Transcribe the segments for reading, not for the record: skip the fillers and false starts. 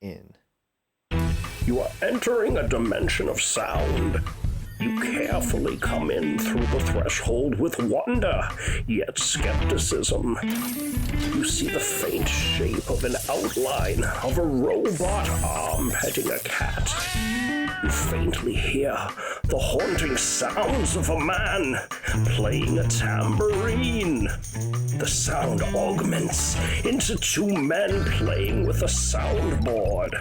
in. You are entering a dimension of sound. You carefully come in through the threshold with wonder, yet skepticism. You see the faint shape of an outline of a robot arm petting a cat. You faintly hear the haunting sounds of a man playing a tambourine. The sound augments into two men playing with a soundboard.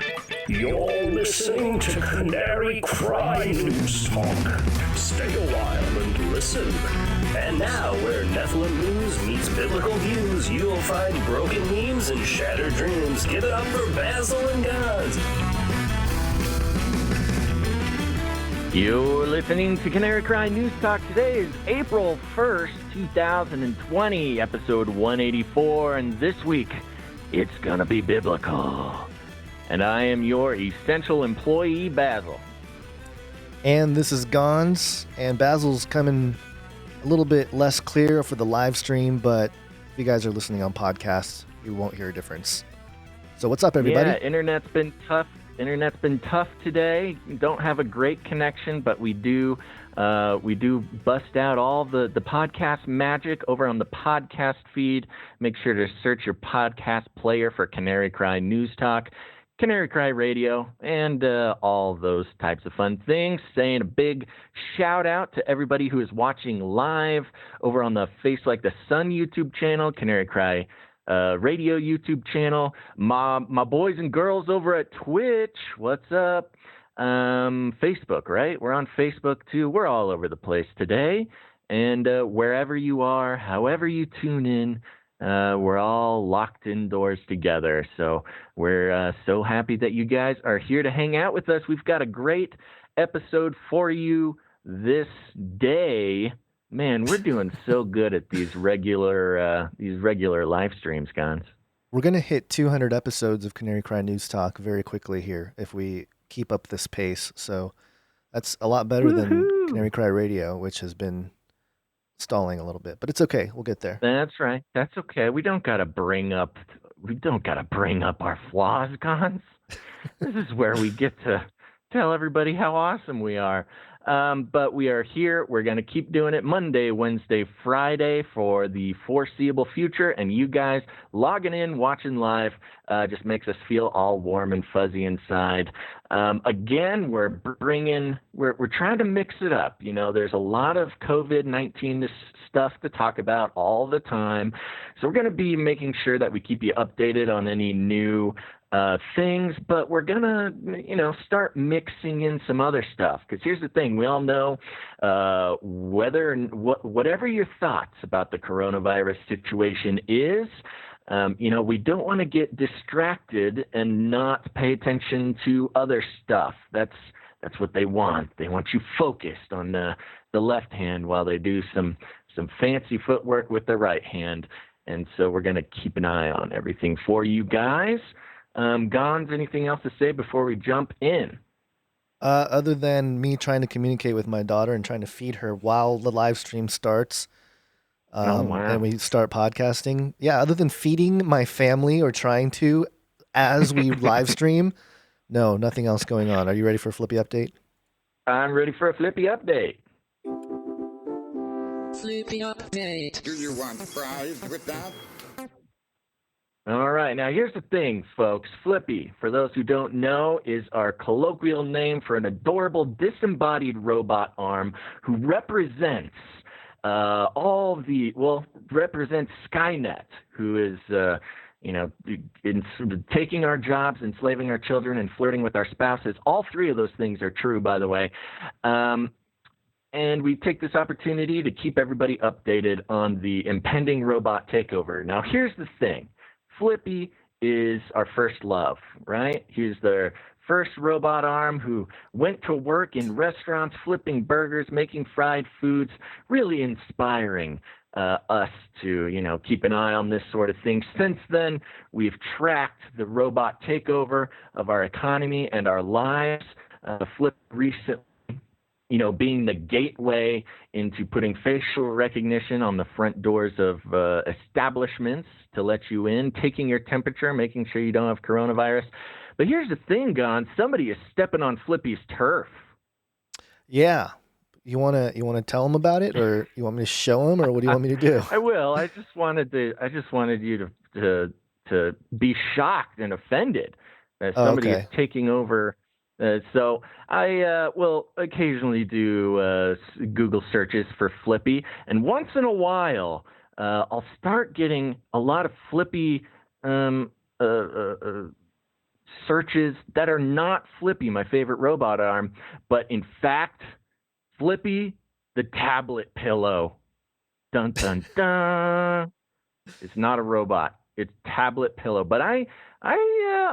You're listening to Canary Cry News Talk. Stay a while and listen. And now, where Nephilim news meets biblical views, you'll find broken memes and shattered dreams. Give it up for Basil and Guns. You're listening to Canary Cry News Talk. Today is April 1st, 2020, episode 184, and this week, it's gonna be biblical. And I am your essential employee, Basil. And this is Gons, and Basil's coming a little bit less clear for the live stream, but if you guys are listening on podcasts, you won't hear a difference. So what's up, everybody? Yeah, internet's been tough. Internet's been tough today. We don't have a great connection, but we do bust out all the podcast magic over on the podcast feed. Make sure to search your podcast player for Canary Cry News Talk, Canary Cry Radio, and all those types of fun things. Saying a big shout out to everybody who is watching live over on the Face Like the Sun YouTube channel, Canary Cry Radio YouTube channel, my boys and girls over at Twitch, what's up? Facebook, right? We're on Facebook too. We're all over the place today. And wherever you are, however you tune in, we're all locked indoors together. So we're so happy that you guys are here to hang out with us. We've got a great episode for you this day. Man, we're doing so good at these regular live streams, Gons. We're going to hit 200 episodes of Canary Cry News Talk very quickly here if we keep up this pace. So that's a lot better than Canary Cry Radio, which has been stalling a little bit, but it's okay. We'll get there. That's right. That's okay. We don't gotta bring up our flaws, Gons. This is where we get to tell everybody how awesome we are. But we are here. We're going to keep doing it Monday, Wednesday, Friday for the foreseeable future. And you guys logging in, watching live, just makes us feel all warm and fuzzy inside. Again, we're trying to mix it up. You know, there's a lot of COVID-19 stuff to talk about all the time. So we're going to be making sure that we keep you updated on any new things, but we're gonna, start mixing in some other stuff. Because here's the thing: we all know whatever your thoughts about the coronavirus situation is, we don't want to get distracted and not pay attention to other stuff. That's what they want. They want you focused on the left hand while they do some fancy footwork with the right hand. And so we're gonna keep an eye on everything for you guys. Gons, anything else to say before we jump in? Other than me trying to communicate with my daughter and trying to feed her while the live stream starts, and we start podcasting. Yeah, other than feeding my family or trying to as we live stream, no, nothing else going on. Are you ready for a Flippy update? I'm ready for a Flippy update. Flippy update. Do you want fries with that? All right, now here's the thing, folks. Flippy, for those who don't know, is our colloquial name for an adorable disembodied robot arm who represents represents Skynet, who is, taking our jobs, enslaving our children, and flirting with our spouses. All three of those things are true, by the way. And we take this opportunity to keep everybody updated on the impending robot takeover. Now, here's the thing. Flippy is our first love, right? He's the first robot arm who went to work in restaurants, flipping burgers, making fried foods, really inspiring us to, keep an eye on this sort of thing. Since then, we've tracked the robot takeover of our economy and our lives. Flip recently, being the gateway into putting facial recognition on the front doors of establishments to let you in, taking your temperature, making sure you don't have coronavirus. But here's the thing, Gon. Somebody is stepping on Flippy's turf. Yeah. You wanna tell him about it, or you want me to show him, or what do you want me to do? I will. I just wanted you to be shocked and offended that Oh, somebody is okay. taking over. So I will occasionally do Google searches for Flippy, and once in a while, I'll start getting a lot of Flippy um, uh, uh, uh, searches that are not Flippy, my favorite robot arm, but in fact, Flippy, the tablet pillow. Dun dun dun. It's not a robot. It's tablet pillow. But I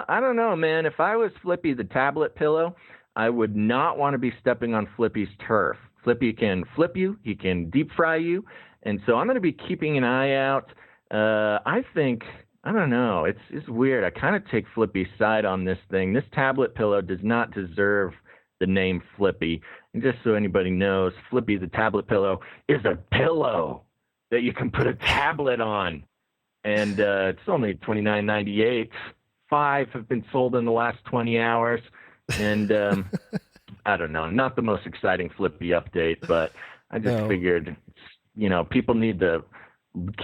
don't know, man. If I was Flippy, the tablet pillow, I would not want to be stepping on Flippy's turf. Flippy can flip you. He can deep fry you. And so I'm going to be keeping an eye out. I think I don't know. It's weird. I kind of take Flippy's side on this thing. This tablet pillow does not deserve the name Flippy. And just so anybody knows, Flippy the tablet pillow is a pillow that you can put a tablet on, and it's only $29.98. 5 have been sold in the last 20 hours, and I don't know, not the most exciting Flippy update, but I just figured, people need to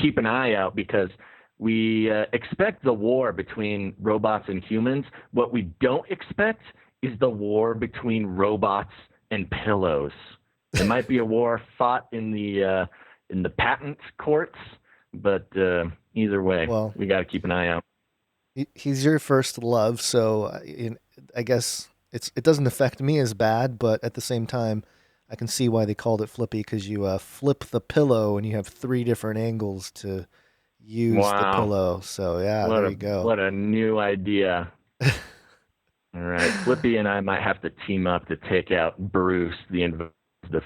keep an eye out because we expect the war between robots and humans. What we don't expect is the war between robots and pillows. There might be a war fought in the patent courts, but either way, we got to keep an eye out. He's your first love, so I guess it doesn't affect me as bad, but at the same time, I can see why they called it Flippy, because you flip the pillow and you have 3 different angles to use the pillow. So yeah, there you go. What a new idea. All right, Flippy and I might have to team up to take out Bruce, the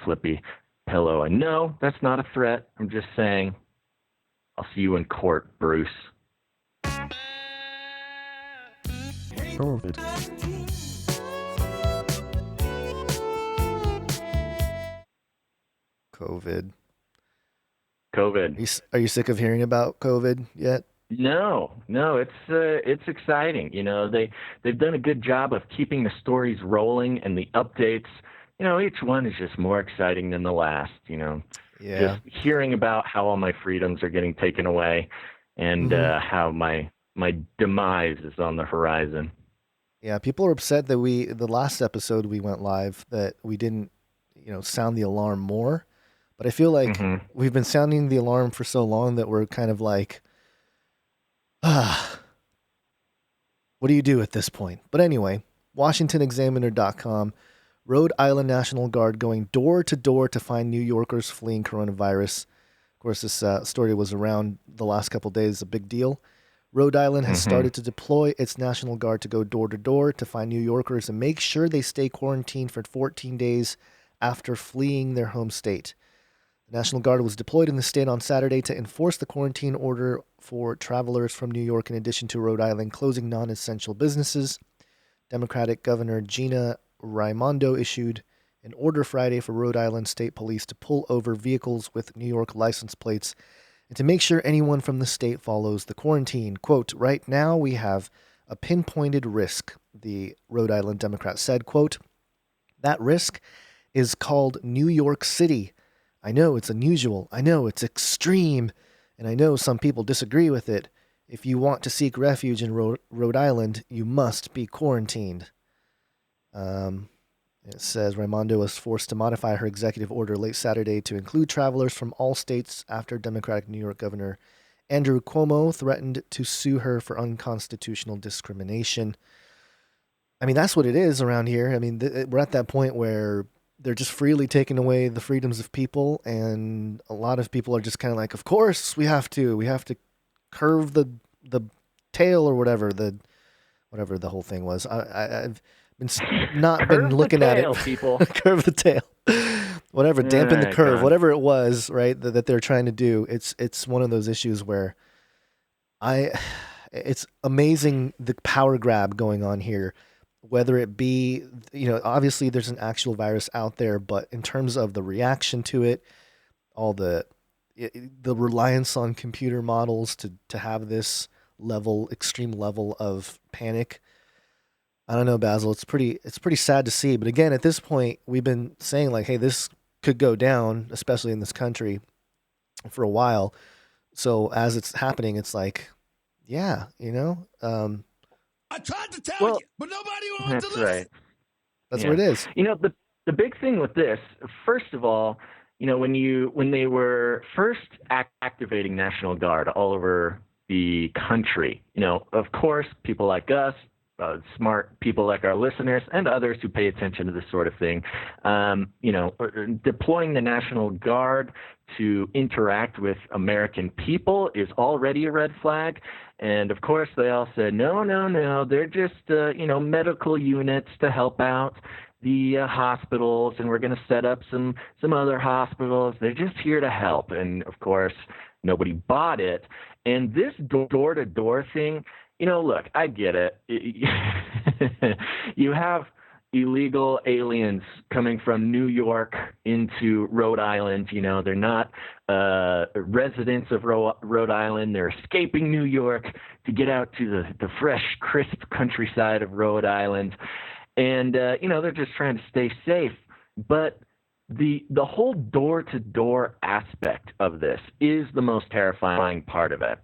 Flippy pillow. And no, that's not a threat. I'm just saying, I'll see you in court, Bruce. COVID. Are you sick of hearing about COVID yet? No, it's exciting. They've done a good job of keeping the stories rolling and the updates. Each one is just more exciting than the last. Yeah. Just hearing about how all my freedoms are getting taken away, and how my demise is on the horizon. Yeah, people are upset that the last episode we went live, that we didn't, sound the alarm more. But I feel like we've been sounding the alarm for so long that we're kind of like, what do you do at this point? But anyway, WashingtonExaminer.com, Rhode Island National Guard going door to door to find New Yorkers fleeing coronavirus. Of course, this story was around the last couple of days, a big deal. Rhode Island has started to deploy its National Guard to go door to door to find New Yorkers and make sure they stay quarantined for 14 days after fleeing their home state. The National Guard was deployed in the state on Saturday to enforce the quarantine order for travelers from New York, in addition to Rhode Island closing non-essential businesses. Democratic Governor Gina Raimondo issued an order Friday for Rhode Island State Police to pull over vehicles with New York license plates and to make sure anyone from the state follows the quarantine. Quote, right now we have a pinpointed risk, the Rhode Island Democrat said. Quote, that risk is called New York City. I know it's unusual. I know it's extreme. And I know some people disagree with it. If you want to seek refuge in Rhode Island, you must be quarantined. It says Raimondo was forced to modify her executive order late Saturday to include travelers from all states after Democratic New York Governor Andrew Cuomo threatened to sue her for unconstitutional discrimination. I mean, that's what it is around here. I mean, we're at that point where they're just freely taking away the freedoms of people, and a lot of people are just kind of like, of course we have to curve the tail or whatever the whole thing was. I've been looking at it. People. Curve the tail. Whatever, dampen the curve, whatever it was, right, that they're trying to do. It's one of those issues where it's amazing the power grab going on here, whether it be, obviously there's an actual virus out there, but in terms of the reaction to it, all the reliance on computer models to have this extreme level of panic, I don't know, Basil. It's pretty sad to see. But again, at this point, we've been saying like, hey, this could go down, especially in this country, for a while. So as it's happening, it's like, yeah, I tried to tell Well, you, but nobody wanted to that's listen. right. that's what Yeah. it is. The big thing with this, first of all, when they were first activating National Guard all over the country, of course, people like us, smart people like our listeners, and others who pay attention to this sort of thing, deploying the National Guard to interact with American people is already a red flag. And of course, they all said, no, no, no, they're just, medical units to help out the hospitals, and we're going to set up some other hospitals. They're just here to help. And of course, nobody bought it. And this door to door thing, look, I get it. You have illegal aliens coming from New York into Rhode Island. They're not residents of Rhode Island. They're escaping New York to get out to the fresh, crisp countryside of Rhode Island. And, they're just trying to stay safe. But the whole door-to-door aspect of this is the most terrifying part of it.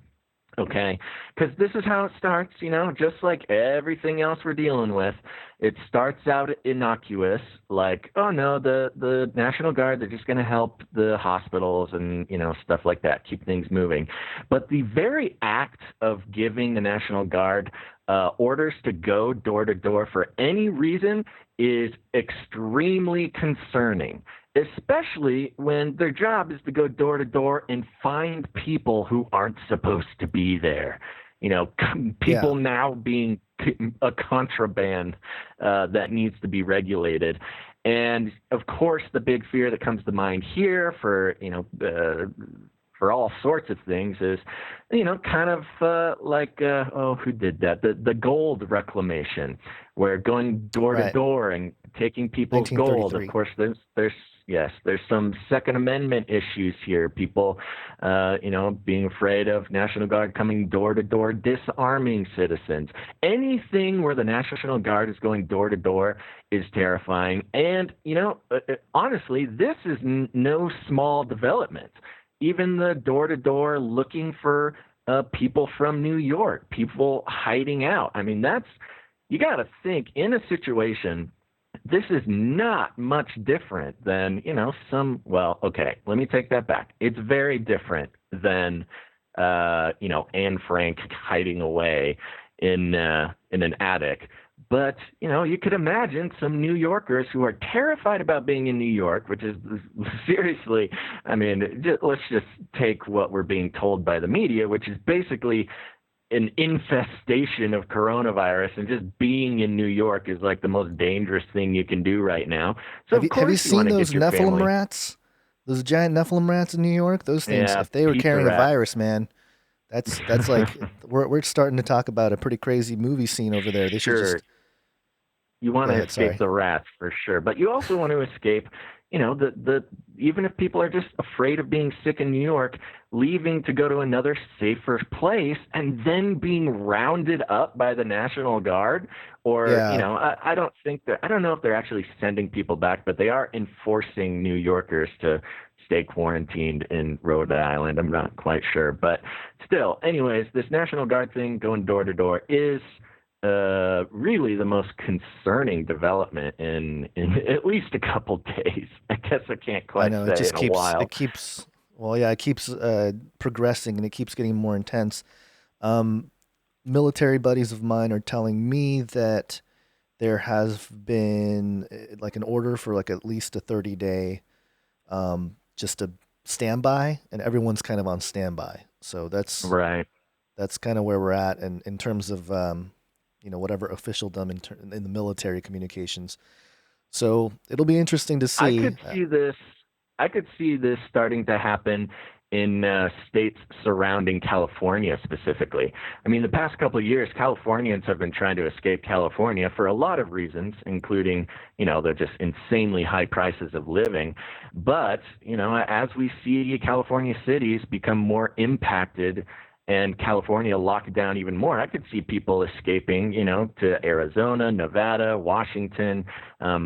Okay, because this is how it starts, just like everything else we're dealing with. It starts out innocuous, like, oh no, the National Guard, they're just going to help the hospitals and, stuff like that, keep things moving. But the very act of giving the National Guard orders to go door to door for any reason is extremely concerning, especially when their job is to go door to door and find people who aren't supposed to be there. People now being a contraband that needs to be regulated. And of course, the big fear that comes to mind here for all sorts of things is, kind of who did that? The gold reclamation, where going door to door and taking people's gold. Of course, there's some Second Amendment issues here. People, being afraid of National Guard coming door to door, disarming citizens. Anything where the National Guard is going door to door is terrifying. And, honestly, this is no small development. Even the door-to-door looking for people from New York, people hiding out. I mean, you got to think, in a situation, this is not much different than, okay, let me take that back. It's very different than, Anne Frank hiding away in an attic. But, you could imagine some New Yorkers who are terrified about being in New York, which is seriously, let's just take what we're being told by the media, which is basically an infestation of coronavirus, and just being in New York is like the most dangerous thing you can do right now. So Have you seen those Nephilim rats? Those giant Nephilim rats in New York? Those things, if they were carrying a virus, man, that's like we're starting to talk about a pretty crazy movie scene over there. They should just. You want to escape the rats for sure, but you also want to escape, even if people are just afraid of being sick in New York, leaving to go to another safer place and then being rounded up by the National Guard, or I don't know if they're actually sending people back, but they are enforcing New Yorkers to stay quarantined in Rhode Island. I'm not quite sure, but still, anyways, this National Guard thing going door to door is really the most concerning development in at least a couple days. I guess I can't quite say it just in a while. It keeps progressing, and it keeps getting more intense. Military buddies of mine are telling me that there has been like an order for like at least a 30-day just a standby, and everyone's kind of on standby. So that's right. That's kind of where we're at, and in terms of whatever officialdom in the military communications. So it'll be interesting to see. I could see this starting to happen in states surrounding California specifically. I mean, the past couple of years, Californians have been trying to escape California for a lot of reasons, including, the just insanely high prices of living. But, as we see California cities become more impacted and California locked down even more, I could see people escaping, to Arizona, Nevada, Washington,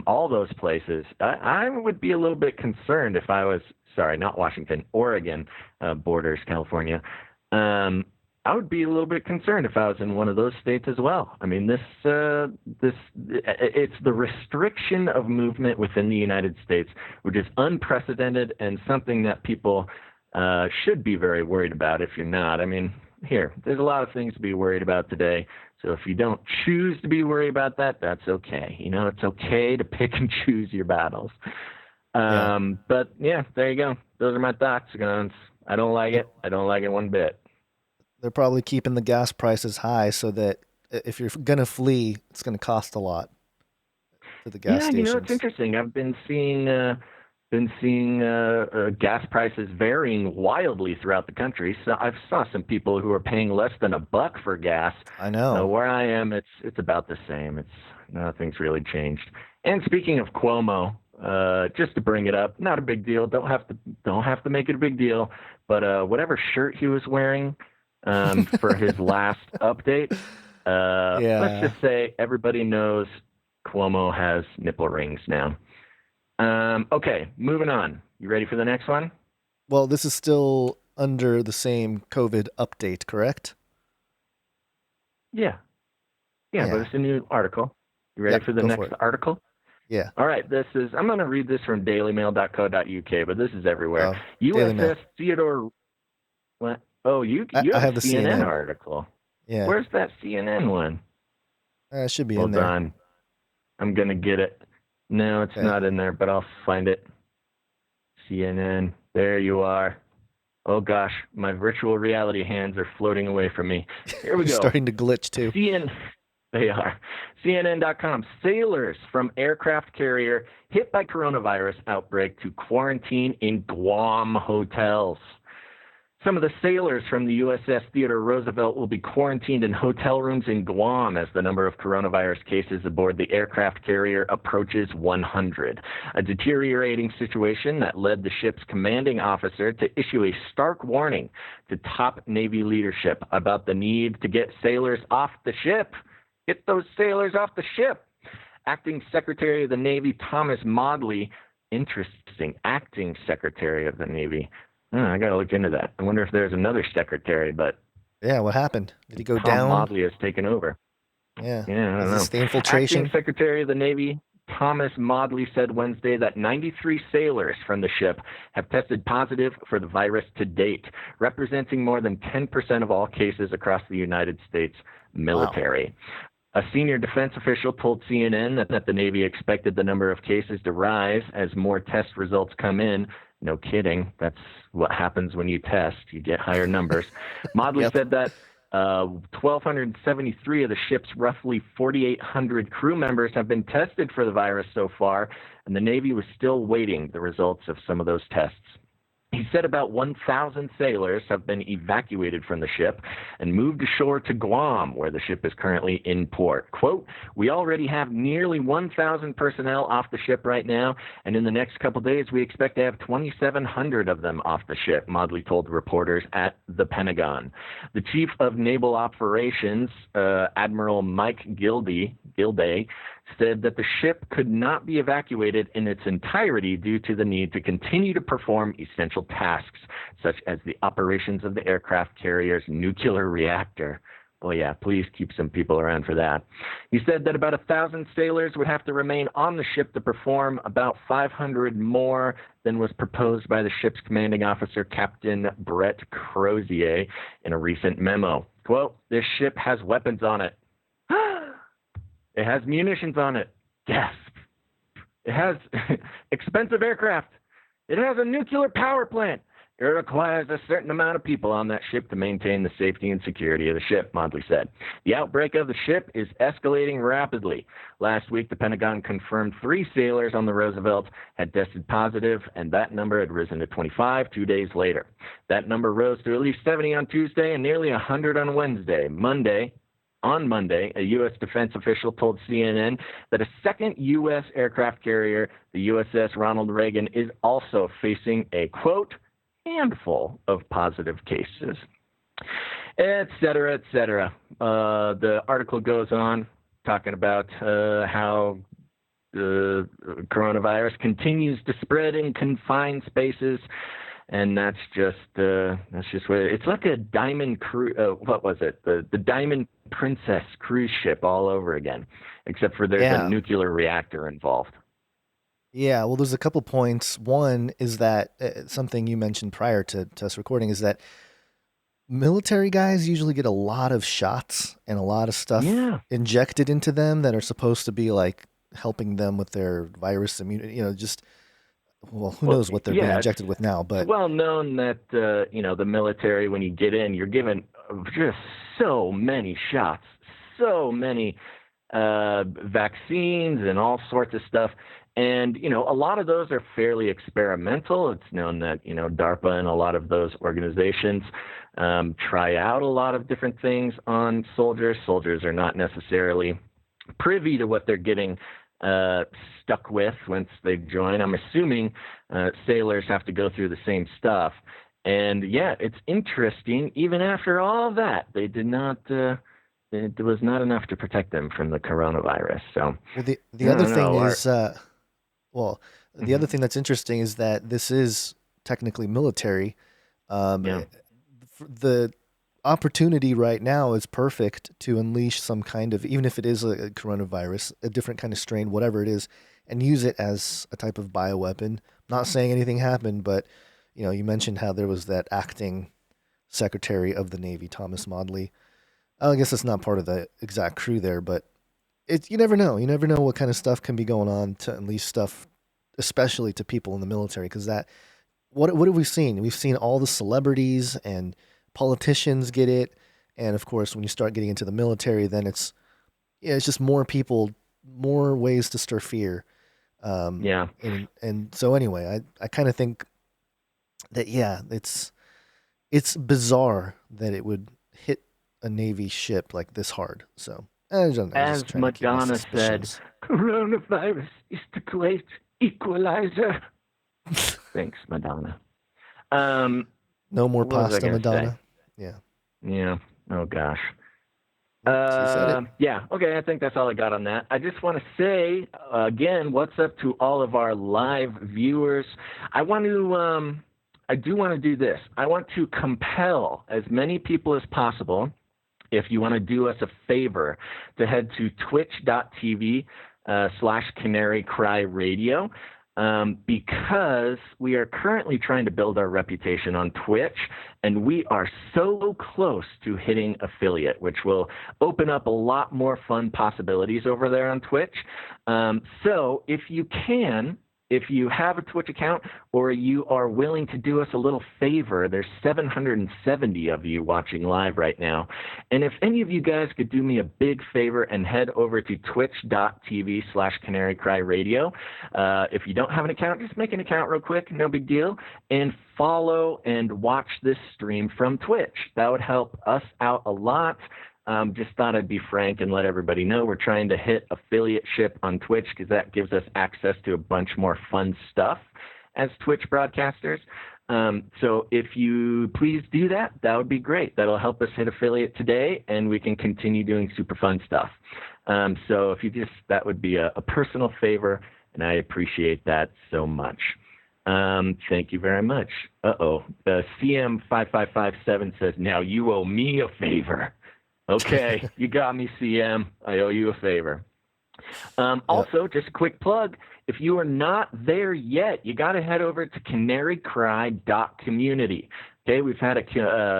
all those places. I would be a little bit concerned if I was, sorry, not Washington, Oregon borders California. I would be a little bit concerned if I was in one of those states as well. I mean, it's the restriction of movement within the United States, which is unprecedented and something that people should be very worried about if you're not. I mean, there's a lot of things to be worried about today. So if you don't choose to be worried about that, that's okay. It's okay to pick and choose your battles. But yeah, there you go. Those are my thoughts. I don't like it. I don't like it one bit. They're probably keeping the gas prices high so that if you're going to flee, it's going to cost a lot to the gas stations. It's interesting. I've been seeing gas prices varying wildly throughout the country. So I've saw some people who are paying less than $1 for gas. I know. Where I am, it's about the same. Nothing's really changed. And speaking of Cuomo, just to bring it up, not a big deal. Don't have to make it a big deal. But whatever shirt he was wearing for his last update, let's just say everybody knows Cuomo has nipple rings now. Okay, moving on. You ready for the next one? Well, this is still under the same COVID update, correct? Yeah, but it's a new article. You ready for the next article? Yeah. All right, I'm going to read this from dailymail.co.uk, but this is everywhere. USS Theodore... What? Oh, you have a CNN article. Yeah. Where's that CNN one? It should be in there. Hold on. I'm going to get it. No, it's not in there, but I'll find it. CNN. There you are. Oh, gosh. My virtual reality hands are floating away from me. Here we go. Starting to glitch, too. They are. CNN.com. Sailors from aircraft carrier hit by coronavirus outbreak to quarantine in Guam hotels. Some of the sailors from the USS Theodore Roosevelt will be quarantined in hotel rooms in Guam as the number of coronavirus cases aboard the aircraft carrier approaches 100. A deteriorating situation that led the ship's commanding officer to issue a stark warning to top Navy leadership about the need to get sailors off the ship. Get those sailors off the ship. Acting Secretary of the Navy Thomas Modly, Acting Secretary of the Navy. I got to look into that. I wonder if there's another secretary, but... Yeah, what happened? Did he go Tom down? Modly has taken over. Yeah. I don't know. The infiltration? Acting Secretary of the Navy Thomas Modly said Wednesday that 93 sailors from the ship have tested positive for the virus to date, representing more than 10% of all cases across the United States military. Wow. A senior defense official told CNN that the Navy expected the number of cases to rise as more test results come in. No kidding. That's what happens when you test. You get higher numbers. Modly said that 1,273 of the ship's roughly 4,800 crew members have been tested for the virus so far, and the Navy was still waiting the results of some of those tests. He said about 1,000 sailors have been evacuated from the ship and moved ashore to Guam, where the ship is currently in port. Quote, "We already have nearly 1,000 personnel off the ship right now, and in the next couple days we expect to have 2,700 of them off the ship," Modly told reporters at the Pentagon. The Chief of Naval Operations, Admiral Mike Gilday, said that the ship could not be evacuated in its entirety due to the need to continue to perform essential tasks, such as the operations of the aircraft carrier's nuclear reactor. Well, yeah, please keep some people around for that. He said that about 1,000 sailors would have to remain on the ship to perform about 500 more than was proposed by the ship's commanding officer, Captain Brett Crozier, in a recent memo. Quote, "This ship has weapons on it. It has munitions on it. Gasp. It has expensive aircraft. It has a nuclear power plant. It requires a certain amount of people on that ship to maintain the safety and security of the ship," Modly said. The outbreak of the ship is escalating rapidly. Last week, the Pentagon confirmed 3 sailors on the Roosevelt had tested positive, and that number had risen to 25 2 days later. That number rose to at least 70 on Tuesday and nearly 100 on Wednesday. On Monday, a U.S. defense official told CNN that a second U.S. aircraft carrier, the USS Ronald Reagan, is also facing a, quote, "handful of positive cases." et cetera, et cetera. The article goes on talking about how the coronavirus continues to spread in confined spaces, and that's just where it's like a Diamond what was it? The Diamond Princess cruise ship all over again, except for there's a nuclear reactor involved. Yeah, well, there's a couple points. One is that something you mentioned prior to us recording is that military guys usually get a lot of shots and a lot of stuff injected into them that are supposed to be like helping them with their virus immunity. Who knows what they're being injected with now? But it's well known that the military, when you get in, you're given just so many shots, so many vaccines and all sorts of stuff. And, a lot of those are fairly experimental. It's known that, DARPA and a lot of those organizations try out a lot of different things on soldiers. Soldiers are not necessarily privy to what they're getting stuck with once they join. I'm assuming sailors have to go through the same stuff. And, yeah, it's interesting. Even after all of that, they did not it was not enough to protect them from the coronavirus. So, well, the other thing is... the other thing that's interesting is that this is technically military. The opportunity right now is perfect to unleash some kind of, even if it is a coronavirus, a different kind of strain, whatever it is, and use it as a type of bioweapon. Not saying anything happened, but you mentioned how there was that acting Secretary of the Navy, Thomas Modly. I guess that's not part of the exact crew there, but you never know. You never know what kind of stuff can be going on to unleash stuff, especially to people in the military. Because what have we seen? We've seen all the celebrities and politicians get it, and of course, when you start getting into the military, then it's just more people, more ways to stir fear. And so anyway, I kind of think that it's bizarre that it would hit a Navy ship like this hard. So. As Madonna said, coronavirus is the great equalizer. Thanks, Madonna. No more pasta, Madonna. Say? Yeah. Oh, gosh. She said it. Yeah. Okay. I think that's all I got on that. I just want to say again, what's up to all of our live viewers? I do want to do this. I want to compel as many people as possible, if you want to do us a favor, to head to twitch.tv/Canary Cry Radio, because we are currently trying to build our reputation on Twitch, and we are so close to hitting affiliate, which will open up a lot more fun possibilities over there on Twitch. So if you can, if you have a Twitch account or you are willing to do us a little favor, there's 770 of you watching live right now. And if any of you guys could do me a big favor and head over to twitch.tv/Canary Cry Radio. If you don't have an account, just make an account real quick, no big deal, and follow and watch this stream from Twitch. That would help us out a lot. Just thought I'd be frank and let everybody know we're trying to hit affiliateship on Twitch because that gives us access to a bunch more fun stuff as Twitch broadcasters. So if you please do that, that would be great. That'll help us hit affiliate today, and we can continue doing super fun stuff. So if you that would be a personal favor, and I appreciate that so much. Thank you very much. CM5557 says, now you owe me a favor. Okay, you got me, CM. I owe you a favor. Also, just a quick plug. If you are not there yet, you got to head over to canarycry.community. Okay, we've had a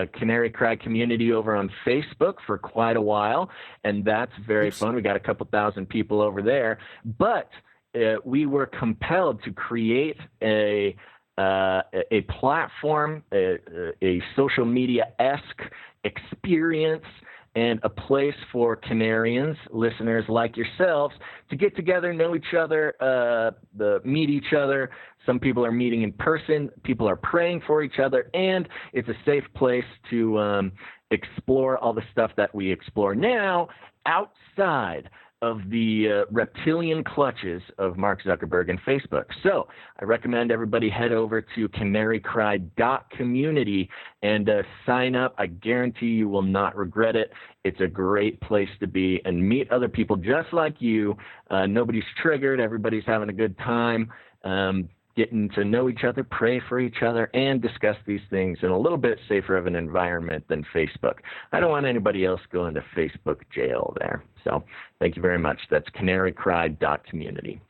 Canary Cry community over on Facebook for quite a while, and that's very fun. We got a couple thousand people over there. But we were compelled to create a platform, a social media-esque experience, and a place for Canarians, listeners like yourselves, to get together, know each other, meet each other. Some people are meeting in person. People are praying for each other. And it's a safe place to explore all the stuff that we explore now outside of the reptilian clutches of Mark Zuckerberg and Facebook. So I recommend everybody head over to canarycry.community and sign up. I guarantee you will not regret it. It's a great place to be and meet other people just like you. Nobody's triggered. Everybody's having a good time. Getting to know each other, pray for each other, and discuss these things in a little bit safer of an environment than Facebook. I don't want anybody else going to Facebook jail there. So thank you very much. That's canarycry.community.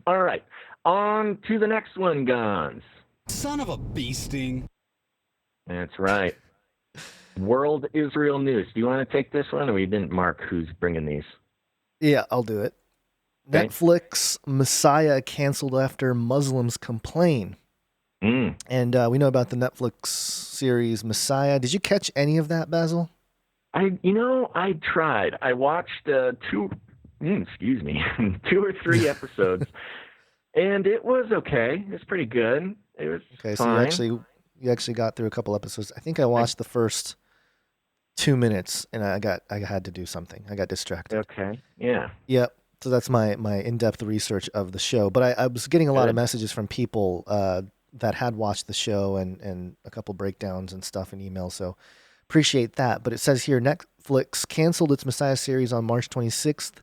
All right, on to the next one, Gons. Son of a bee sting. That's right. World Israel News. Do you want to take this one, or we didn't mark who's bringing these? Yeah, I'll do it. Okay. Netflix Messiah canceled after Muslims complain. And we know about the Netflix series Messiah. Did you catch any of that, Basil? I tried. I watched two or three episodes, and it was okay. It was pretty good. It was okay. fine. So you actually got through a couple episodes. I think I watched the first 2 minutes, and I had to do something. I got distracted. Okay. Yeah. Yep. So that's my in-depth research of the show. But I was getting a lot of messages from people that had watched the show and a couple breakdowns and stuff in emails. So appreciate that. But it says here, Netflix canceled its Messiah series on March 26th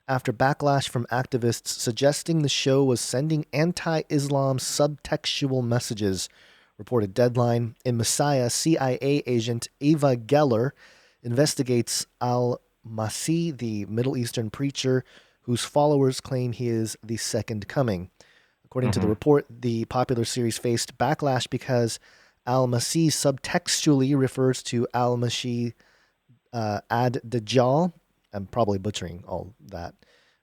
after backlash from activists suggesting the show was sending anti-Islam subtextual messages, reported Deadline. In Messiah, CIA agent Ava Geller investigates al-Masih, the Middle Eastern preacher whose followers claim he is the second coming. According to the report, the popular series faced backlash because al-Masih subtextually refers to al-Masih ad-Dajjal. I'm probably butchering all that.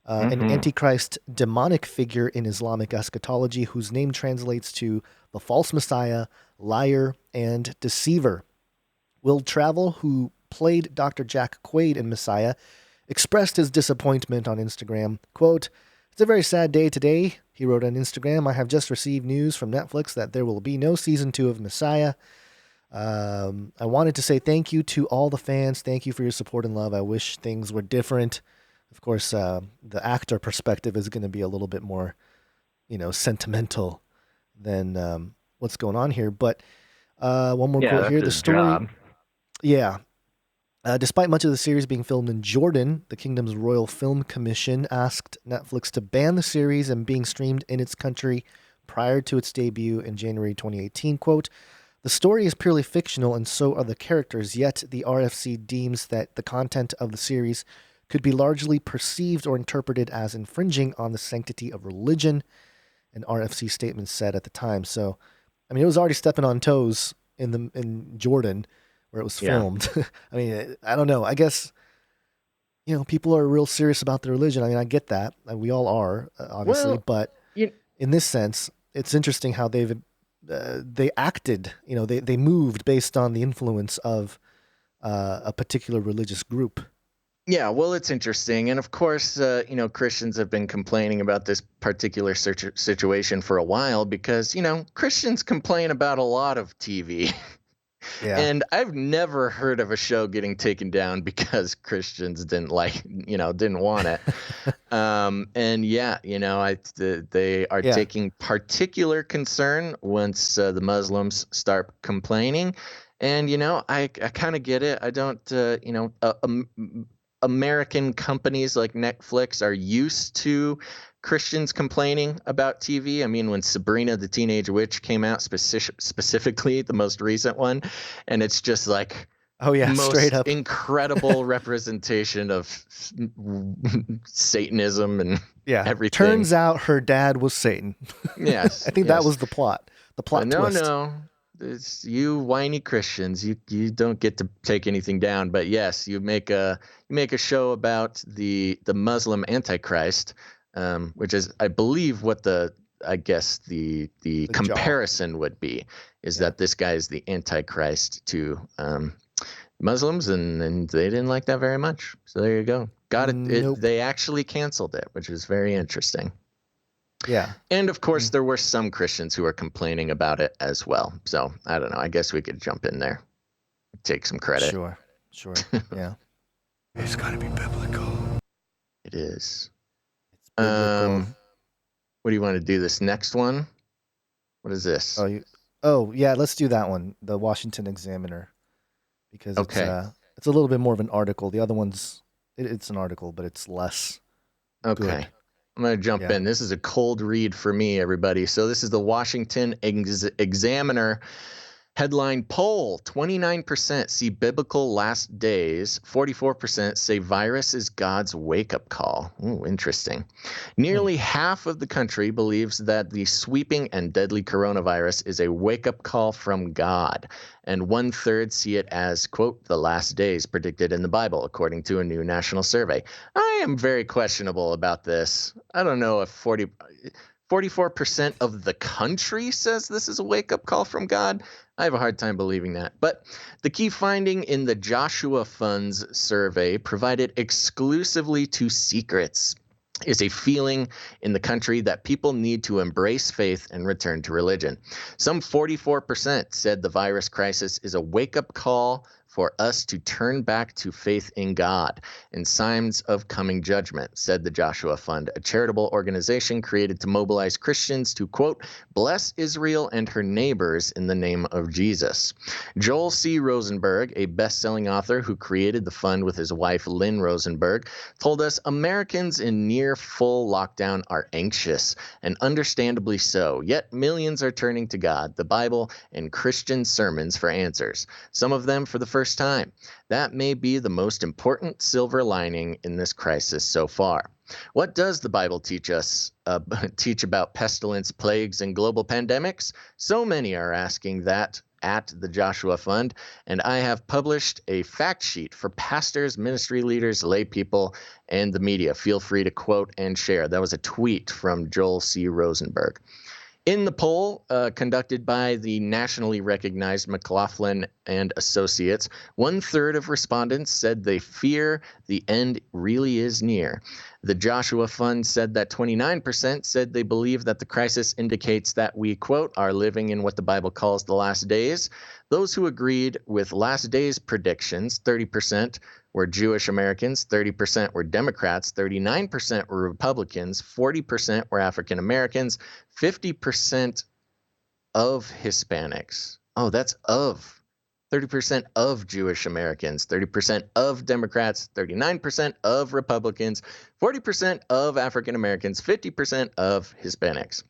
An antichrist demonic figure in Islamic eschatology whose name translates to the false messiah, liar, and deceiver. Will Travel, who played Dr. Jack Quaid in Messiah, expressed his disappointment on Instagram. Quote, "It's a very sad day today," he wrote on Instagram. "I have just received news from Netflix that there will be no season 2 of Messiah. I wanted to say thank you to all the fans. Thank you for your support and love. I wish things were different." Of course, the actor perspective is going to be a little bit more, sentimental than what's going on here. But one more quote here. The story. Job. Yeah. Despite much of the series being filmed in Jordan, the kingdom's Royal Film Commission asked Netflix to ban the series and being streamed in its country prior to its debut in January 2018. Quote, "The story is purely fictional and so are the characters, yet the RFC deems that the content of the series could be largely perceived or interpreted as infringing on the sanctity of religion," an RFC statement said at the time. So, I mean, it was already stepping on toes in Jordan, where it was filmed. Yeah. I mean, I don't know. I guess, people are real serious about their religion. I mean, I get that. We all are, obviously. But in this sense, it's interesting how they acted, they moved based on the influence of a particular religious group. Yeah, well, it's interesting. And of course, Christians have been complaining about this particular situation for a while because, Christians complain about a lot of TV. Yeah. And I've never heard of a show getting taken down because Christians didn't want it. And yeah, they are taking particular concern once the Muslims start complaining. And, I kind of get it. I don't, American companies like Netflix are used to Christians complaining about TV. I mean, when Sabrina the Teenage Witch came out, specifically the most recent one, and it's just like, most straight up incredible representation of Satanism and everything. Turns out her dad was Satan. Yes, I think that was the plot. The plot twist. No. It's you whiny Christians. You don't get to take anything down. But yes, you make a show about the Muslim Antichrist. Which is, I believe, what the comparison would be, is that this guy is the Antichrist to Muslims, and they didn't like that very much. So there you go. Got it. Nope. They actually canceled it, which is very interesting. Yeah. And of course, there were some Christians who were complaining about it as well. So I don't know. I guess we could jump in there, take some credit. Sure. Yeah. It's got to be biblical. It is. It's biblical. What do you want to do? This next one? What is this? Yeah, let's do that one. The Washington Examiner, because Okay. it's a little bit more of an article. The other one's it's an article, but it's less Okay. good. I'm going to jump Yeah. in. This is a cold read for me, everybody. So this is the Washington Examiner. Headline poll: 29% see biblical last days, 44% say virus is God's wake up call. Ooh, interesting. Hmm. Nearly half of the country believes that the sweeping and deadly coronavirus is a wake up call from God, and 1/3 see it as, quote, the last days predicted in the Bible, according to a new national survey. I am very questionable about this. I don't know if 44% of the country says this is a wake up call from God. I have a hard time believing that. But the key finding in the Joshua Funds survey, provided exclusively to secrets, is a feeling in the country that people need to embrace faith and return to religion. Some 44% said the virus crisis is a wake up call for us to turn back to faith in God and signs of coming judgment, said the Joshua Fund, a charitable organization created to mobilize Christians to, quote, bless Israel and her neighbors in the name of Jesus. Joel C. Rosenberg, a best-selling author who created the fund with his wife Lynn Rosenberg, told us Americans in near full lockdown are anxious, and understandably so, yet millions are turning to God, the Bible, and Christian sermons for answers, some of them for the first time. That may be the most important silver lining in this crisis so far. What does the Bible teach us? Teach about pestilence, plagues, and global pandemics? So many are asking that at the Joshua Fund, and I have published a fact sheet for pastors, ministry leaders, lay people, and the media. Feel free to quote and share. That was a tweet from Joel C. Rosenberg. In the poll conducted by the nationally recognized McLaughlin and Associates, 1/3 of respondents said they fear the end really is near. The Joshua Fund said that 29% said they believe that the crisis indicates that we, quote, are living in what the Bible calls the last days. Those who agreed with last days predictions, 30%, were Jewish Americans, 30% were Democrats, 39% were Republicans, 40% were African Americans, 50% of Hispanics. Oh, that's of. 30% of Jewish Americans, 30% of Democrats, 39% of Republicans, 40% of African Americans, 50% of Hispanics.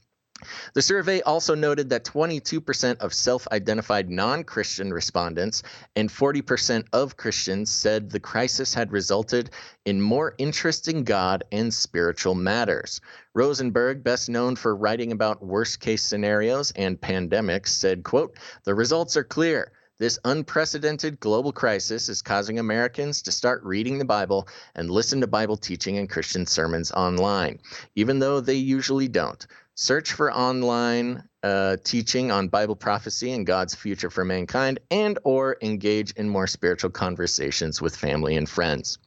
The survey also noted that 22% of self-identified non-Christian respondents and 40% of Christians said the crisis had resulted in more interest in God and spiritual matters. Rosenberg, best known for writing about worst-case scenarios and pandemics, said, quote, the results are clear. This unprecedented global crisis is causing Americans to start reading the Bible and listen to Bible teaching and Christian sermons online, even though they usually don't. Search for online teaching on Bible prophecy and God's future for mankind, and or engage in more spiritual conversations with family and friends.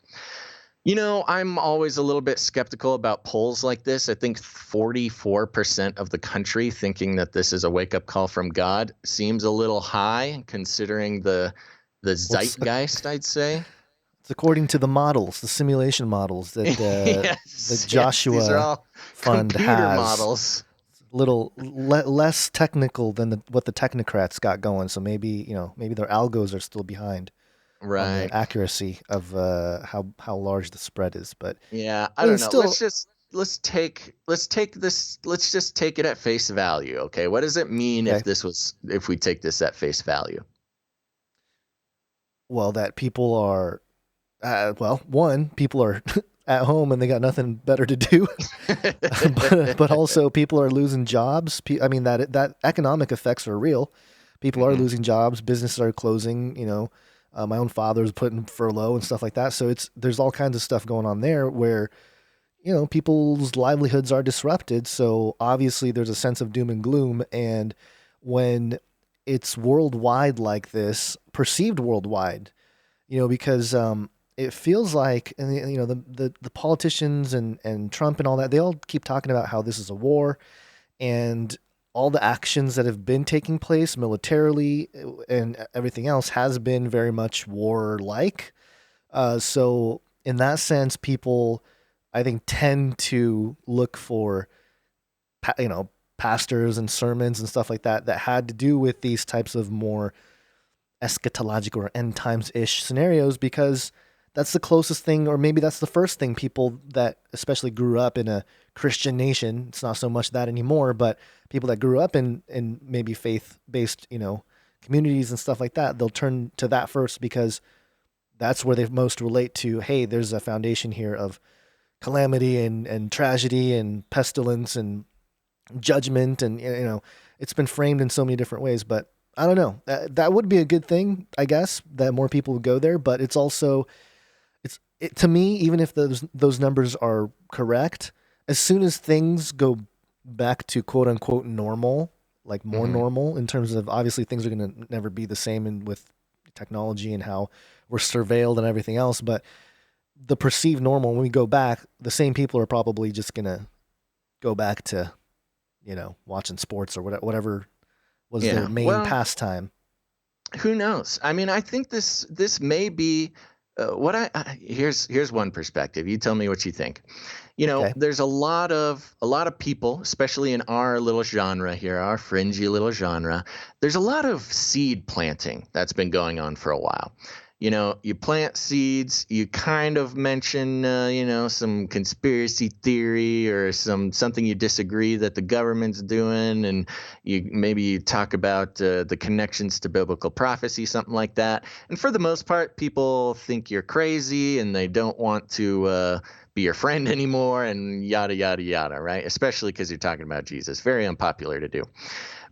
You know, I'm always a little bit skeptical about polls like this. I think 44% of the country thinking that this is a wake-up call from God seems a little high, considering the Well, zeitgeist, I'd say. it's according to the models, the simulation models that the Yes, these are Joshua all Fund computer has. models. Less technical than what the technocrats got going. So maybe their algos are still behind on the Right. accuracy of how large the spread is. But Yeah, I I mean, don't know. still Let's just take it at face value, okay? What does it mean okay. if we take this at face value? Well, that people are one, people are at home and they got nothing better to do, but also people are losing jobs. I mean that economic effects are real. People are Mhm. losing jobs. Businesses are closing. My own father's put in furlough and stuff like that. So there's all kinds of stuff going on there where people's livelihoods are disrupted. So obviously there's a sense of doom and gloom. And when it's worldwide like this, perceived worldwide, because it feels like, and the politicians and Trump and all that, they all keep talking about how this is a war, and all the actions that have been taking place militarily and everything else has been very much war like. So in that sense, people, I think, tend to look for, pastors and sermons and stuff like that had to do with these types of more eschatological or end times ish scenarios, because that's the closest thing, or maybe that's the first thing people that especially grew up in a Christian nation. It's not so much that anymore, but people that grew up in maybe faith based, communities and stuff like that, they'll turn to that first because that's where they most relate to. Hey, there's a foundation here of calamity and tragedy and pestilence and judgment, and it's been framed in so many different ways. But I don't know, that would be a good thing, I guess, that more people would go there. But it's also, to me, even if those numbers are correct, as soon as things go back to quote unquote normal, like more normal in terms of, obviously things are going to never be the same and with technology and how we're surveilled and everything else, but the perceived normal, when we go back, the same people are probably just going to go back to, watching sports or whatever was their main pastime. Who knows? I mean, I think this may be here's one perspective. You tell me what you think. Okay. There's a lot of people, especially in our little genre here, our fringy little genre. There's a lot of seed planting that's been going on for a while. You plant seeds, you kind of mention, some conspiracy theory or something you disagree that the government's doing, and you talk about the connections to biblical prophecy, something like that. And for the most part, people think you're crazy and they don't want to be your friend anymore, and yada, yada, yada, right? Especially because you're talking about Jesus. Very unpopular to do.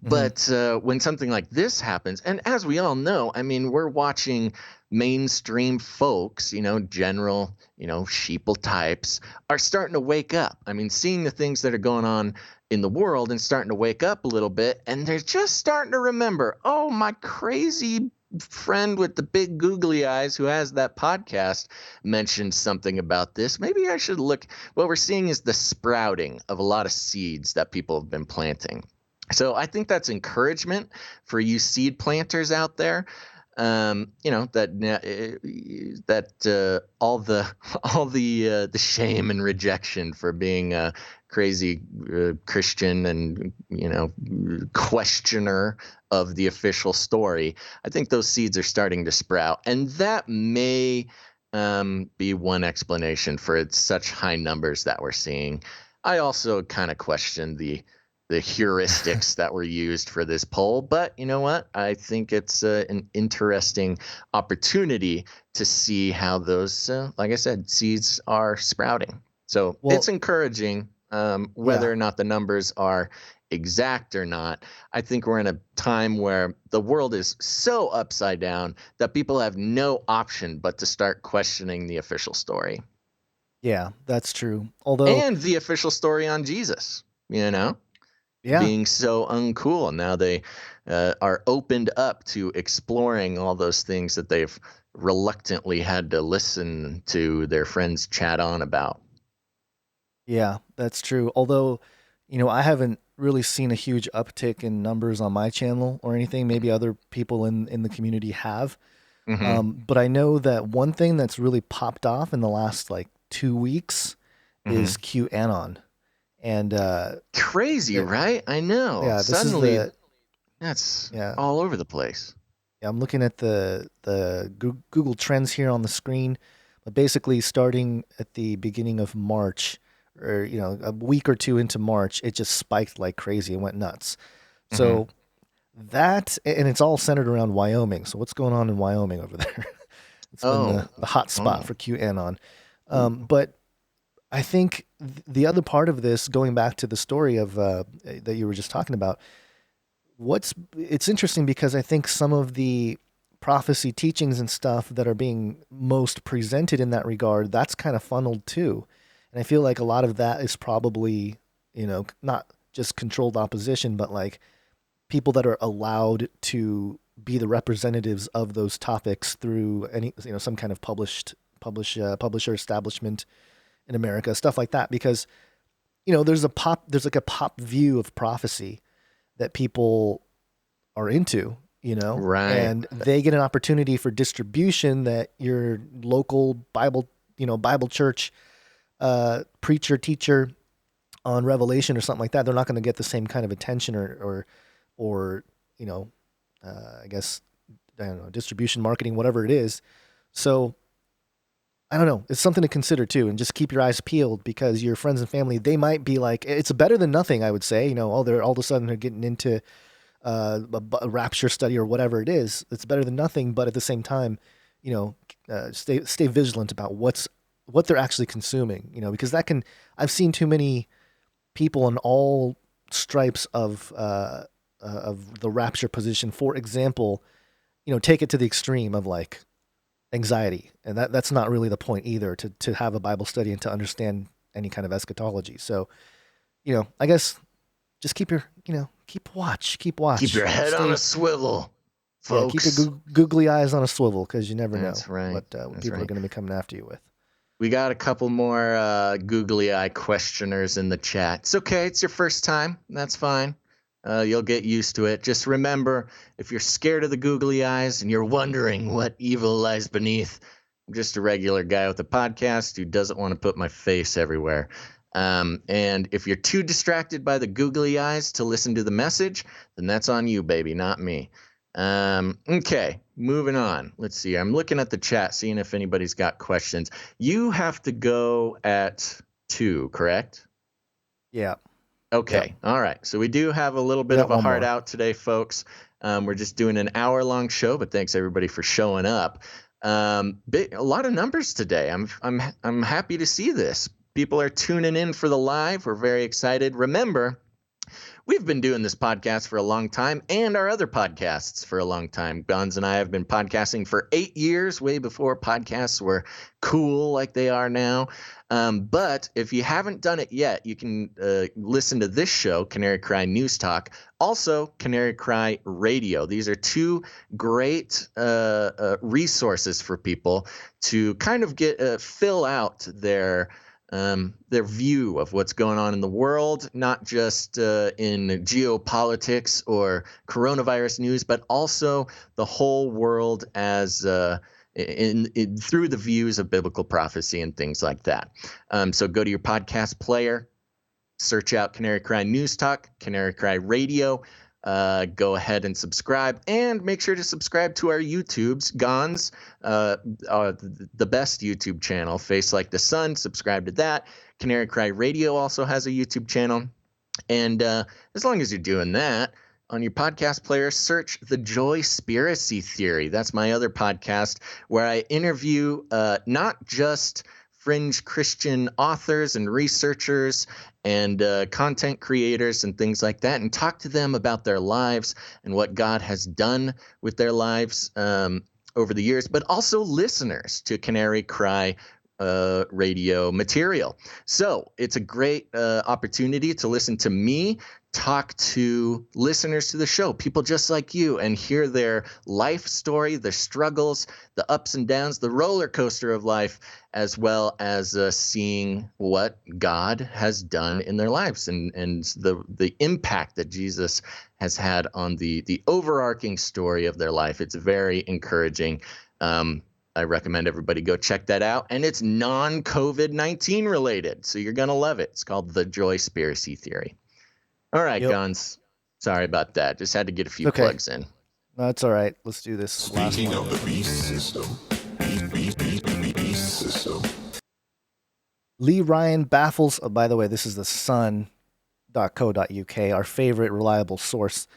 But when something like this happens, and as we all know, I mean, we're watching mainstream folks, general, sheeple types are starting to wake up. I mean, seeing the things that are going on in the world and starting to wake up a little bit, and they're just starting to remember, oh, my crazy friend with the big googly eyes who has that podcast mentioned something about this. Maybe I should look. What we're seeing is the sprouting of a lot of seeds that people have been planting. So I think that's encouragement for you seed planters out there. That all the shame and rejection for being a crazy Christian and questioner of the official story. I think those seeds are starting to sprout, and that may be one explanation for such high numbers that we're seeing. I also kind of question the heuristics that were used for this poll. But you know what? I think it's an interesting opportunity to see how those, like I said, seeds are sprouting. So it's encouraging, whether or not the numbers are exact or not. I think we're in a time where the world is so upside down that people have no option but to start questioning the official story. Yeah, that's true. Although, and the official story on Jesus, being so uncool. Now they are opened up to exploring all those things that they've reluctantly had to listen to their friends chat on about. Yeah, that's true. Although, I haven't really seen a huge uptick in numbers on my channel or anything. Maybe other people in the community have. But I know that one thing that's really popped off in the last 2 weeks is QAnon. And crazy, right? I know. Yeah, suddenly that's all over the place. Yeah, I'm looking at the Google Trends here on the screen, but basically starting at the beginning of March, or a week or two into March, it just spiked like crazy and went nuts. So that, and it's all centered around Wyoming. So what's going on in Wyoming over there? It's been the hot spot for QAnon. But I think the other part of this, going back to the story of that you were just talking about, it's interesting because I think some of the prophecy teachings and stuff that are being most presented in that regard, that's kind of funneled too. And I feel like a lot of that is probably, not just controlled opposition, but like people that are allowed to be the representatives of those topics through any, some kind of publisher establishment in America, stuff like that. Because, there's like a pop view of prophecy that people are into, right? And they get an opportunity for distribution that your local Bible church preacher, teacher on Revelation or something like that, they're not going to get the same kind of attention or you know, I guess, I don't know, distribution, marketing, whatever it is. So I don't know. It's something to consider too, and just keep your eyes peeled because your friends and family, they might be like, it's better than nothing. I would say, oh, they're all of a sudden they're getting into a rapture study or whatever it is. It's better than nothing, but at the same time, stay vigilant about what they're actually consuming. Because I've seen too many people on all stripes of the rapture position. For example, take it to the extreme of like anxiety, and that's not really the point either. To have a Bible study and to understand any kind of eschatology. So, I guess just keep watch. Keep your head on a swivel, folks. Yeah, keep your googly eyes on a swivel because you never know what people are going to be coming after you with. We got a couple more googly eye questioners in the chat. It's okay. It's your first time. That's fine. You'll get used to it. Just remember, if you're scared of the googly eyes and you're wondering what evil lies beneath, I'm just a regular guy with a podcast who doesn't want to put my face everywhere. And if you're too distracted by the googly eyes to listen to the message, then that's on you, baby, not me. Okay, moving on. Let's see. I'm looking at the chat, seeing if anybody's got questions. You have to go at 2, correct? Yeah. Okay. Yep. All right. So we do have a little bit of a hard out today, folks. We're just doing an hour-long show, but thanks everybody for showing up. A lot of numbers today. I'm happy to see this. People are tuning in for the live. We're very excited. Remember, we've been doing this podcast for a long time and our other podcasts for a long time. Guns and I have been podcasting for 8 years, way before podcasts were cool like they are now. But if you haven't done it yet, you can listen to this show, Canary Cry News Talk, also Canary Cry Radio. These are 2 great resources for people to kind of get fill out their view of what's going on in the world, not just in geopolitics or coronavirus news, but also the whole world as through the views of biblical prophecy and things like that. So go to your podcast player, search out Canary Cry News Talk, Canary Cry Radio. Go ahead and subscribe, and make sure to subscribe to our YouTubes. Gons, the best YouTube channel, Face Like the Sun. Subscribe to that. Canary Cry Radio also has a YouTube channel. And as long as you're doing that, on your podcast player, search The Joyspiracy Theory. That's my other podcast where I interview not just fringe Christian authors and researchers and content creators and things like that, and talk to them about their lives and what God has done with their lives over the years, but also listeners to Canary Cry radio material. So it's a great opportunity to listen to me talk to listeners to the show, people just like you, and hear their life story, their struggles, the ups and downs, the roller coaster of life, as well as seeing what God has done in their lives and the impact that Jesus has had on the overarching story of their life. It's very encouraging. I recommend everybody go check that out. And it's non-COVID-19 related, so you're going to love it. It's called The Joyspiracy Theory. All right, Guns. Sorry about that. Just had to get a few plugs in. No, it's all right. Let's do this. Speaking of the beast system. Beast system. Lee Ryan baffles, by the way, this is the sun.co.uk, our favorite reliable source.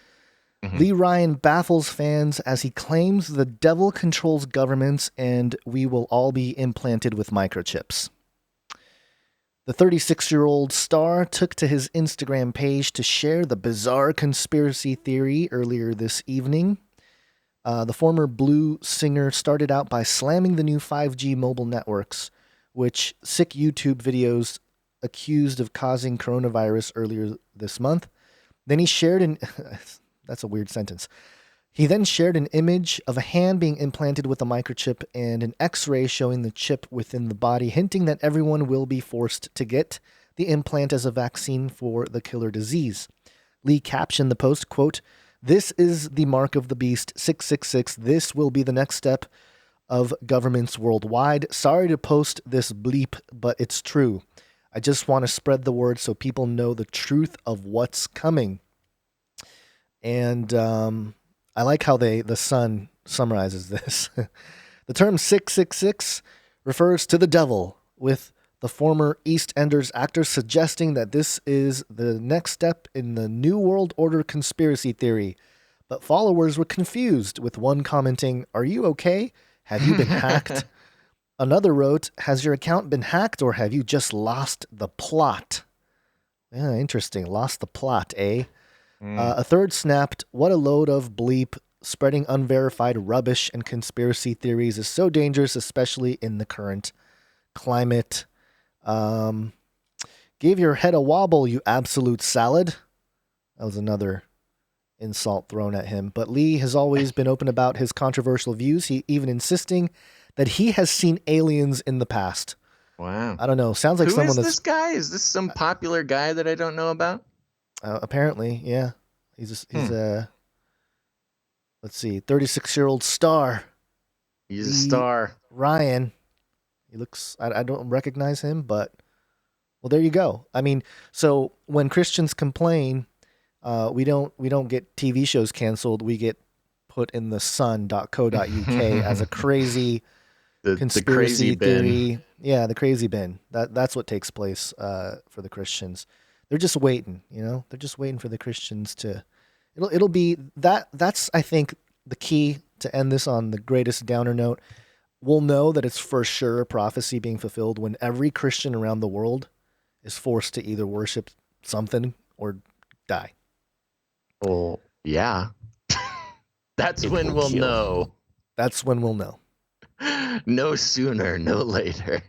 Mm-hmm. Lee Ryan baffles fans as he claims the devil controls governments and we will all be implanted with microchips. The 36-year-old star took to his Instagram page to share the bizarre conspiracy theory earlier this evening. The former Blue singer started out by slamming the new 5G mobile networks, which sick YouTube videos accused of causing coronavirus earlier this month. Then he shared an... That's a weird sentence. He then shared an image of a hand being implanted with a microchip and an X-ray showing the chip within the body, hinting that everyone will be forced to get the implant as a vaccine for the killer disease. Lee captioned the post, quote, "This is the mark of the beast, 666. This will be the next step of governments worldwide. Sorry to post this bleep, but it's true. I just want to spread the word so people know the truth of what's coming. And I like how the Sun summarizes this. The term 666 refers to the devil, with the former EastEnders actor suggesting that this is the next step in the New World Order conspiracy theory. But followers were confused, with one commenting, "Are you okay? Have you been hacked?" Another wrote, "Has your account been hacked or have you just lost the plot?" Yeah, interesting. Lost the plot, eh? A third snapped, "What a load of bleep. Spreading unverified rubbish and conspiracy theories is so dangerous, especially in the current climate. Give your head a wobble, you absolute salad." That was another insult thrown at him. But Lee has always been open about his controversial views, he even insisting that he has seen aliens in the past. Wow. I don't know. Sounds like Who someone is that's... this guy? Is this some popular guy that I don't know about? Apparently, yeah. He's a let's see, 36-year-old star. He's Lee a star. Ryan. He looks... I don't recognize him, but... Well, there you go. I mean, so when Christians complain, we don't get TV shows canceled. We get put in the sun.co.uk as a crazy conspiracy the crazy theory. bin. Yeah, the crazy bin. That's what takes place for the Christians. They're just waiting, They're just waiting for the Christians to... It'll be that. That's, I think, the key to end this on the greatest downer note. We'll know that it's for sure a prophecy being fulfilled when every Christian around the world is forced to either worship something or die. Well, yeah. That's when we'll know. That's when we'll know. No sooner, no later.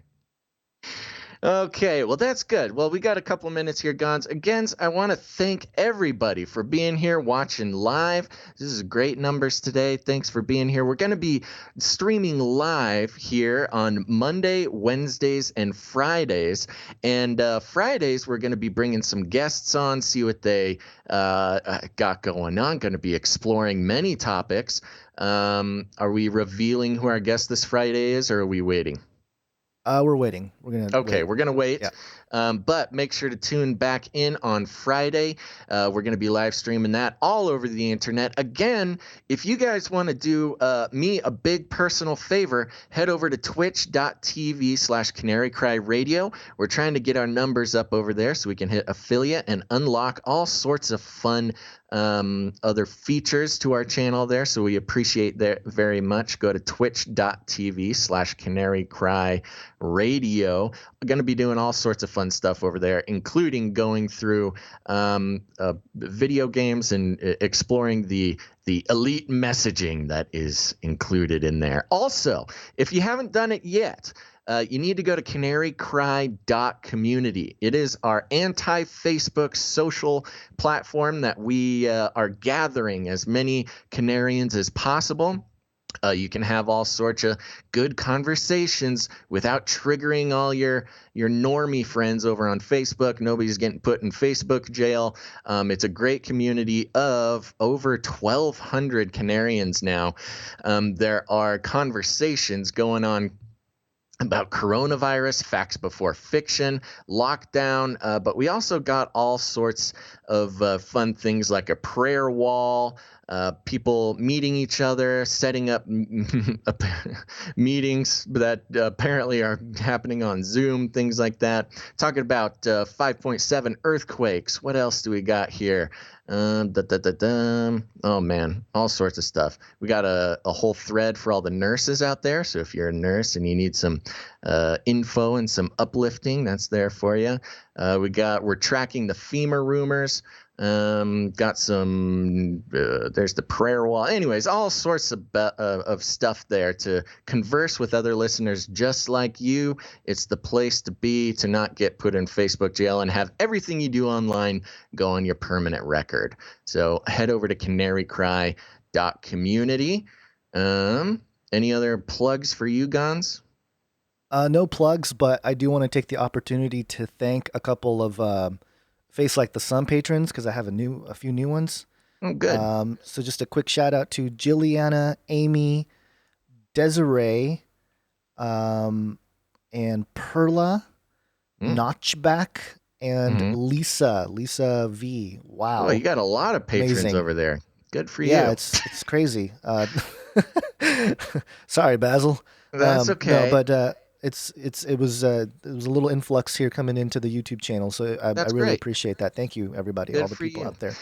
Okay, well, that's good. Well, we got a couple of minutes here, Gons. Again, I want to thank everybody for being here, watching live. This is great numbers today. Thanks for being here. We're going to be streaming live here on Monday, Wednesdays, and Fridays. And Fridays, we're going to be bringing some guests on, see what they got going on. Going to be exploring many topics. Are we revealing who our guest this Friday is, or are we waiting? We're waiting. We're gonna wait. Yeah. But make sure to tune back in on Friday. We're gonna be live streaming that all over the internet. Again, if you guys want to do me a big personal favor, head over to twitch.tv/Canary Cry Radio. We're trying to get our numbers up over there so we can hit affiliate and unlock all sorts of fun other features to our channel there. So we appreciate that very much. Go to twitch.tv/Canary Cry Radio. We're going to be doing all sorts of fun stuff over there, including going through video games and exploring the elite messaging that is included in there. Also, if you haven't done it yet, you need to go to canarycry.community. It is our anti-Facebook social platform that we are gathering as many Canarians as possible. You can have all sorts of good conversations without triggering all your normie friends over on Facebook. Nobody's getting put in Facebook jail. It's a great community of over 1,200 Canarians now. There are conversations going on about coronavirus, facts before fiction, lockdown, but we also got all sorts of fun things like a prayer wall, people meeting each other, setting up meetings that apparently are happening on Zoom, things like that. Talking about 5.7 earthquakes. What else do we got here? Oh man, all sorts of stuff. We got a whole thread for all the nurses out there. So if you're a nurse and you need some info and some uplifting, that's there for you. We're tracking the FEMA rumors. Got some, there's the prayer wall. Anyways, all sorts of stuff there to converse with other listeners just like you. It's the place to be to not get put in Facebook jail and have everything you do online go on your permanent record. So head over to canarycry.community. Any other plugs for you, Gons? No plugs, but I do want to take the opportunity to thank a couple of Face Like the Sun patrons, because I have a few new ones. Oh, good. So just a quick shout out to Jilliana, Amy, Desiree, and Perla, Notchback, and Lisa V. Wow. Well, you got a lot of patrons Amazing. over there. Good for you. Yeah, it's crazy. Sorry, Basil. That's okay. No, but it was a little influx here coming into the YouTube channel, so I really great. Appreciate that. Thank you, everybody, Good all the people out there.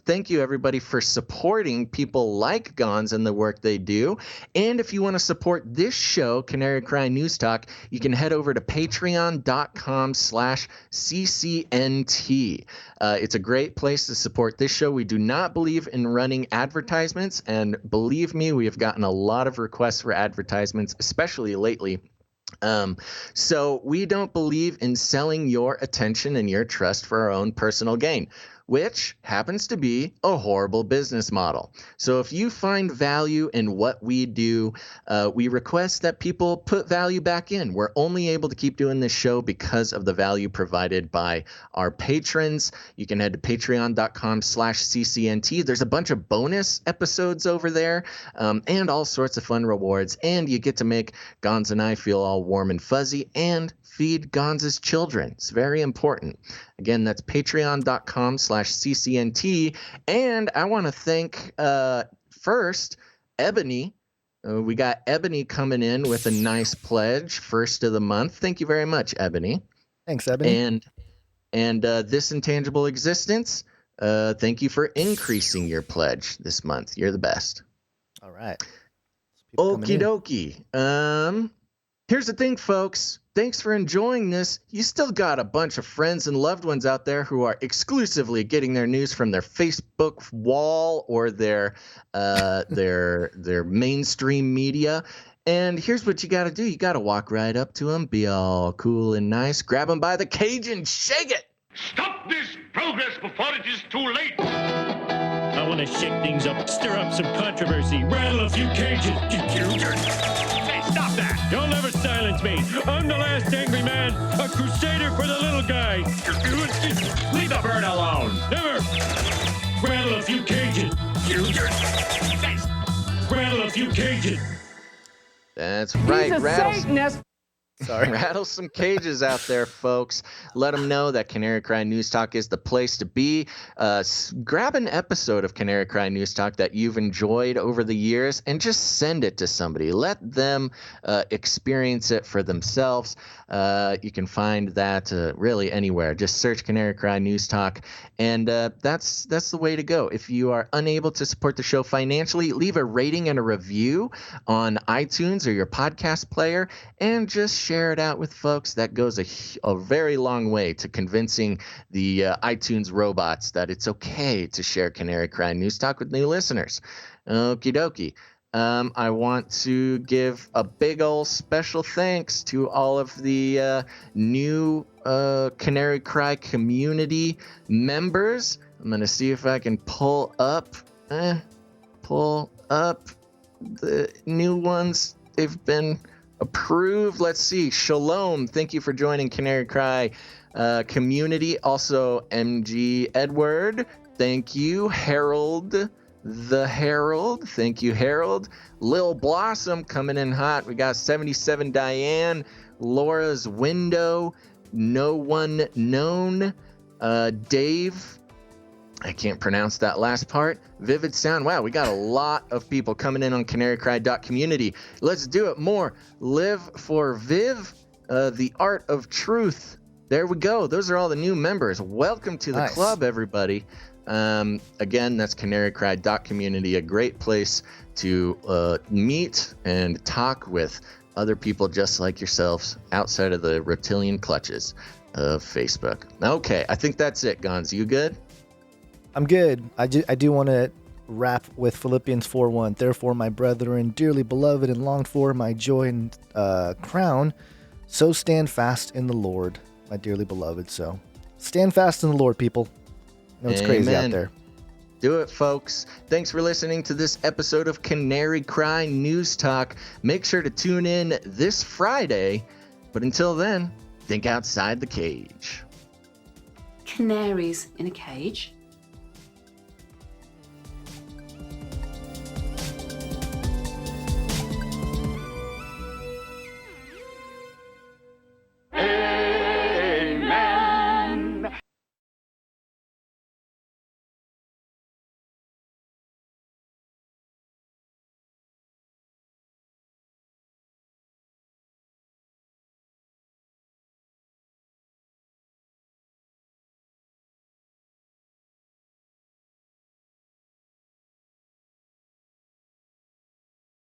Thank you, everybody, for supporting people like Gons and the work they do. And if you want to support this show, Canary Cry News Talk, you can head over to patreon.com/CCNT. It's a great place to support this show. We do not believe in running advertisements, and believe me, we have gotten a lot of requests for advertisements, especially lately. So we don't believe in selling your attention and your trust for our own personal gain, which happens to be a horrible business model. So if you find value in what we do, we request that people put value back in. We're only able to keep doing this show because of the value provided by our patrons. You can head to patreon.com/CCNT. There's a bunch of bonus episodes over there, and all sorts of fun rewards. And you get to make Gons and I feel all warm and fuzzy and feed Gons' children. It's very important. Again, that's patreon.com/CCNT. And I want to thank first Ebony. We got Ebony coming in with a nice pledge, first of the month. Thank you very much, Ebony. Thanks, Ebony. And This Intangible Existence, thank you for increasing your pledge this month. You're the best. All right. Okie dokie. Here's the thing, folks. Thanks for enjoying this. You still got a bunch of friends and loved ones out there who are exclusively getting their news from their Facebook wall or their mainstream media. And here's what you got to do. You got to walk right up to them, be all cool and nice, grab them by the cage and shake it. Stop this progress before it is too late. I want to shake things up, stir up some controversy, rattle a few cages. Hey, stop that! You'll never silence me. I'm the last angry man, a crusader for the little guy. Leave the bird alone. Never. Rattle a few cages. Rattle a few cages. That's right. Rattle some cages out there, folks. Let them know that Canary Cry News Talk is the place to be. Grab an episode of Canary Cry News Talk that you've enjoyed over the years and just send it to somebody. Let them experience it for themselves. You can find that really anywhere. Just search Canary Cry News Talk, and that's the way to go. If you are unable to support the show financially, leave a rating and a review on iTunes or your podcast player, and just share it out with folks. That goes a very long way to convincing the iTunes robots that it's okay to share Canary Cry News Talk with new listeners. Okie dokie. I want to give a big ol' special thanks to all of the new Canary Cry community members. I'm going to see if I can pull up the new ones. They've been approved. Let's see. Shalom. Thank you for joining Canary Cry community. Also, MG Edward. Thank you. Harold. The Herald. Thank you, Harold. Lil Blossom coming in hot. We got 77 Diane. Laura's Window. No One Known. Dave. I can't pronounce that last part. Vivid Sound. Wow, we got a lot of people coming in on canarycry.community. Let's do it more. Live for Viv. The Art of Truth. There we go. Those are all the new members. Welcome to the club, everybody. Again, that's canarycry.community, a great place to meet and talk with other people just like yourselves outside of the reptilian clutches of Facebook. Okay, I think that's it, Gons. You good? I'm good. I do want to wrap with Philippians 4:1. Therefore, my brethren, dearly beloved and longed for, my joy and crown, so stand fast in the Lord, my dearly beloved. So stand fast in the Lord, people. I know it's crazy out there. Do it, folks. Thanks for listening to this episode of Canary Cry News Talk. Make sure to tune in this Friday. But until then, think outside the cage. Canaries in a cage?